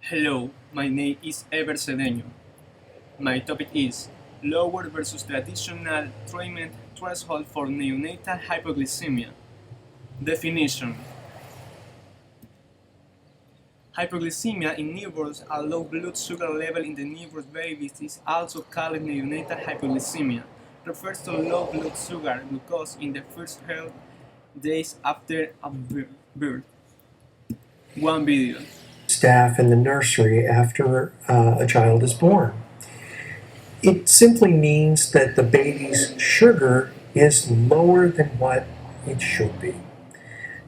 Hello, my name is Ever Cedeño. My topic is lower versus traditional treatment threshold for neonatal hypoglycemia. Definition: hypoglycemia in newborns, a low blood sugar level in the newborn babies, is also called neonatal hypoglycemia. Refers to low blood sugar glucose in the first health days after a birth. One video. Staff in the nursery after a child is born. It simply means that the baby's sugar is lower than what it should be.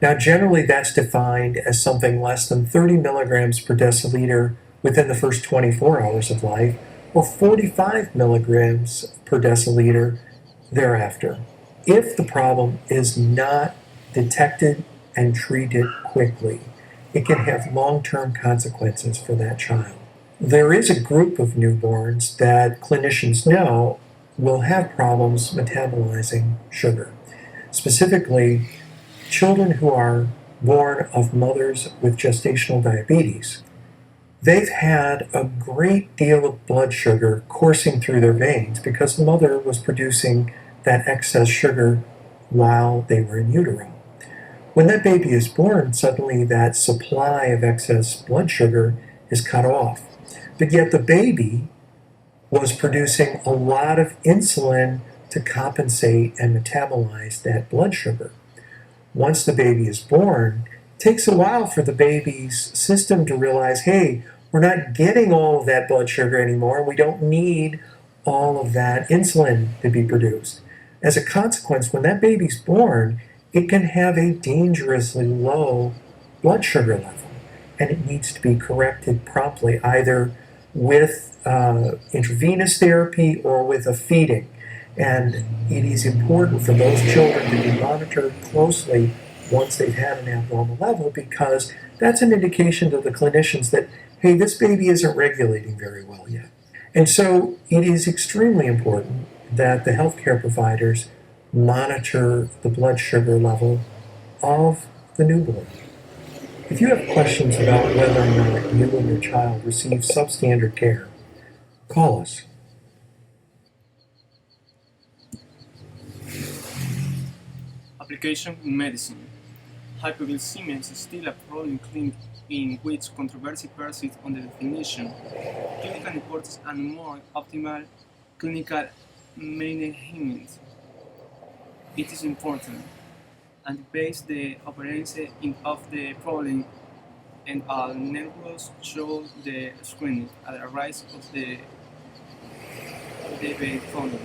Now, generally, that's defined as something less than 30 milligrams per deciliter within the first 24 hours of life, or 45 milligrams per deciliter thereafter. If the problem is not detected and treated quickly, it can have long-term consequences for that child. There is a group of newborns that clinicians know will have problems metabolizing sugar. Specifically, children who are born of mothers with gestational diabetes. They've had a great deal of blood sugar coursing through their veins because the mother was producing that excess sugar while they were in utero. When that baby is born, suddenly that supply of excess blood sugar is cut off. But yet the baby was producing a lot of insulin to compensate and metabolize that blood sugar. Once the baby is born, it takes a while for the baby's system to realize, hey, we're not getting all of that blood sugar anymore. We don't need all of that insulin to be produced. As a consequence, when that baby's born, it can have a dangerously low blood sugar level, and it needs to be corrected promptly, either with intravenous therapy or with a feeding. And it is important for those children to be monitored closely once they've had an abnormal level, because that's an indication to the clinicians that, hey, this baby isn't regulating very well yet. And so it is extremely important that the healthcare providers monitor the blood sugar level of the newborn. If you have questions about whether or not you and your child receive substandard care, call us. Application in medicine. Hypoglycemia is still a problem in which controversy persists on the definition, clinical importance, and more optimal clinical management. It is important and base the operation of the problem, and all networks show the screening at the rise of the following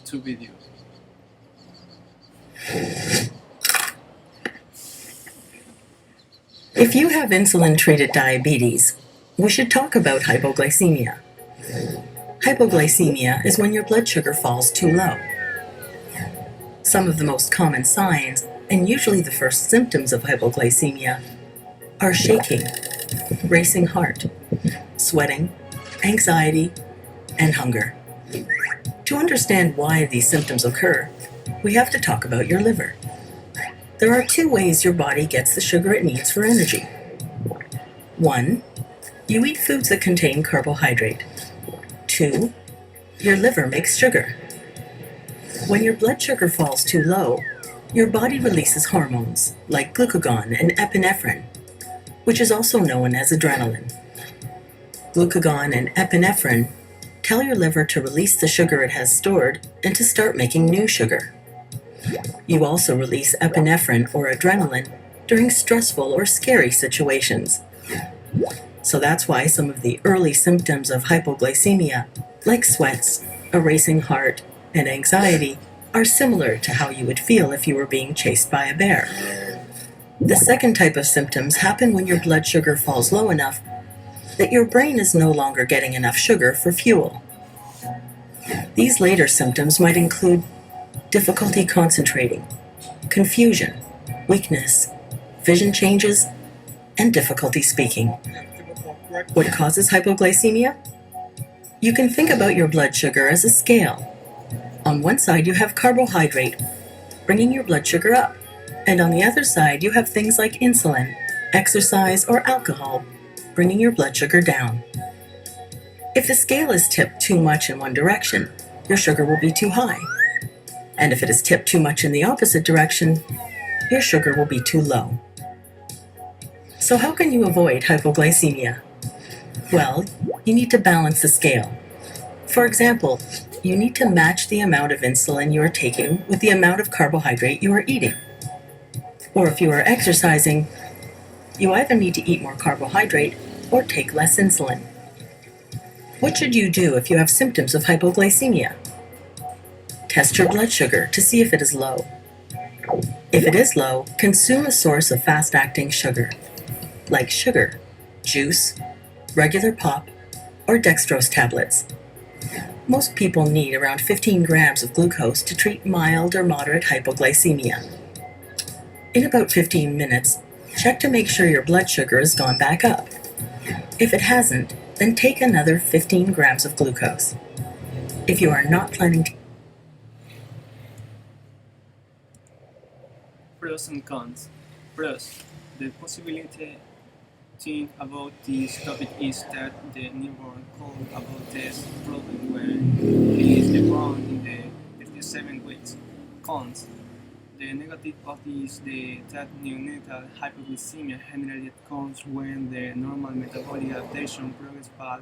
two videos. If you have insulin-treated diabetes, we should talk about hypoglycemia. Hypoglycemia is when your blood sugar falls too low. Some of the most common signs, and usually the first symptoms of hypoglycemia, are shaking, racing heart, sweating, anxiety, and hunger. To understand why these symptoms occur, we have to talk about your liver. There are two ways your body gets the sugar it needs for energy. One, you eat foods that contain carbohydrate. Two, your liver makes sugar. When your blood sugar falls too low, your body releases hormones like glucagon and epinephrine, which is also known as adrenaline. Glucagon and epinephrine tell your liver to release the sugar it has stored and to start making new sugar. You also release epinephrine or adrenaline during stressful or scary situations. So that's why some of the early symptoms of hypoglycemia, like sweats, a racing heart, and anxiety, are similar to how you would feel if you were being chased by a bear. The second type of symptoms happen when your blood sugar falls low enough that your brain is no longer getting enough sugar for fuel. These later symptoms might include difficulty concentrating, confusion, weakness, vision changes, and difficulty speaking. What causes hypoglycemia? You can think about your blood sugar as a scale. On one side you have carbohydrate, bringing your blood sugar up, and on the other side you have things like insulin, exercise, or alcohol, bringing your blood sugar down. If the scale is tipped too much in one direction, your sugar will be too high. And if it is tipped too much in the opposite direction, your sugar will be too low. So how can you avoid hypoglycemia? Well, you need to balance the scale. For example, you need to match the amount of insulin you are taking with the amount of carbohydrate you are eating. Or if you are exercising, you either need to eat more carbohydrate or take less insulin. What should you do if you have symptoms of hypoglycemia? Test your blood sugar to see if it is low. If it is low, consume a source of fast-acting sugar, like sugar, juice, regular pop, or dextrose tablets. Most people need around 15 grams of glucose to treat mild or moderate hypoglycemia. In about 15 minutes, check to make sure your blood sugar has gone back up. If it hasn't, then take another 15 grams of glucose. If you are not planning to Pros and cons. Pros. The possibility thing about this topic is that the newborn could about this problem when he is born in the 37 weeks. Cons. The negative of this is that neonatal hypoglycemia generally occurs when the normal metabolic adaptation progresses back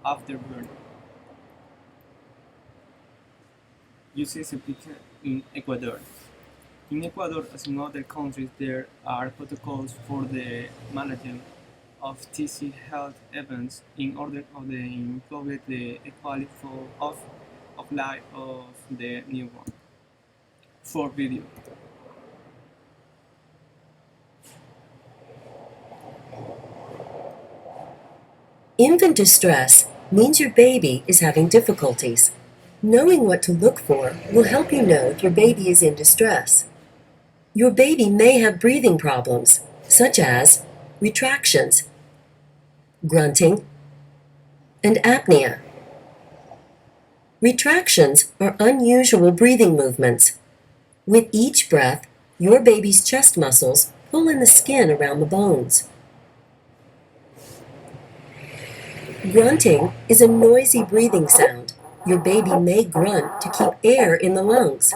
after birth. Uses application in Ecuador. In Ecuador, as in other countries, there are protocols for the management of TC health events in order to improve the quality of life of the newborn. For video. Infant distress means your baby is having difficulties. Knowing what to look for will help you know if your baby is in distress. Your baby may have breathing problems, such as retractions, grunting, and apnea. Retractions are unusual breathing movements. With each breath, your baby's chest muscles pull in the skin around the bones. Grunting is a noisy breathing sound. Your baby may grunt to keep air in the lungs.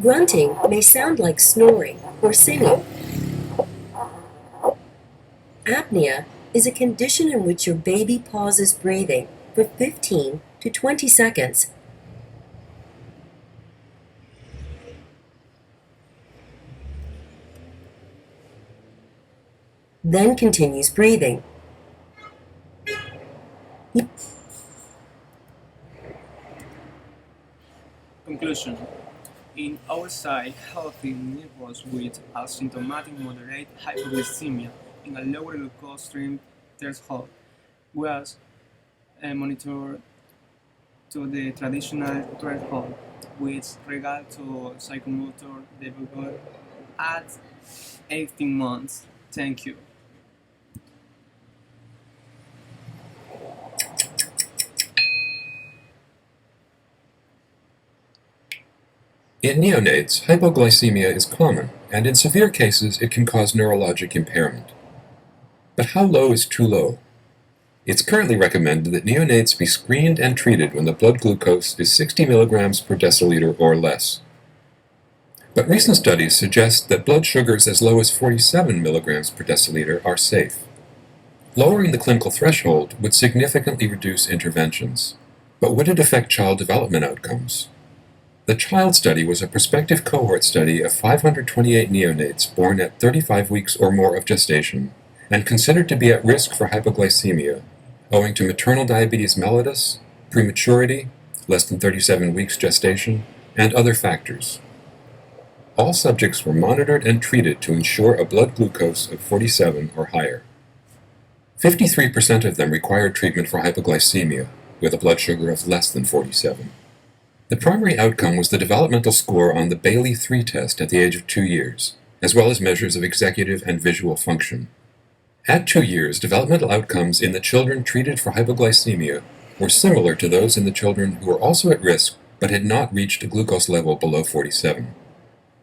Grunting may sound like snoring or singing. Apnea is a condition in which your baby pauses breathing for 15 to 20 seconds. Then continues breathing. Conclusion. In our side, healthy newborns with asymptomatic moderate hypoglycemia in a lower glucose stream threshold was monitored to the traditional threshold with regard to psychomotor development at 18 months. Thank you. In neonates, hypoglycemia is common, and in severe cases it can cause neurologic impairment. But how low is too low? It's currently recommended that neonates be screened and treated when the blood glucose is 60 milligrams per deciliter or less. But recent studies suggest that blood sugars as low as 47 milligrams per deciliter are safe. Lowering the clinical threshold would significantly reduce interventions. But would it affect child development outcomes? The CHILD study was a prospective cohort study of 528 neonates born at 35 weeks or more of gestation and considered to be at risk for hypoglycemia owing to maternal diabetes mellitus, prematurity, less than 37 weeks gestation, and other factors. All subjects were monitored and treated to ensure a blood glucose of 47 or higher. 53% of them required treatment for hypoglycemia with a blood sugar of less than 47. The primary outcome was the developmental score on the Bayley-III test at the age of 2 years, as well as measures of executive and visual function. At 2 years, developmental outcomes in the children treated for hypoglycemia were similar to those in the children who were also at risk but had not reached a glucose level below 47.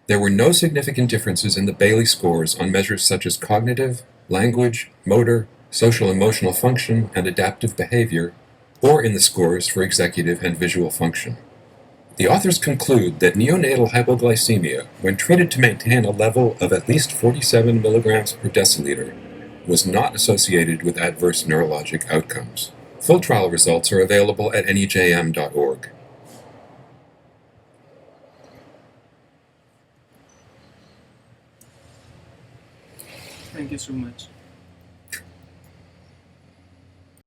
There were no significant differences in the Bayley scores on measures such as cognitive, language, motor, social emotional function, and adaptive behavior, or in the scores for executive and visual function. The authors conclude that neonatal hypoglycemia, when treated to maintain a level of at least 47 milligrams per deciliter, was not associated with adverse neurologic outcomes. Full trial results are available at nejm.org. Thank you so much.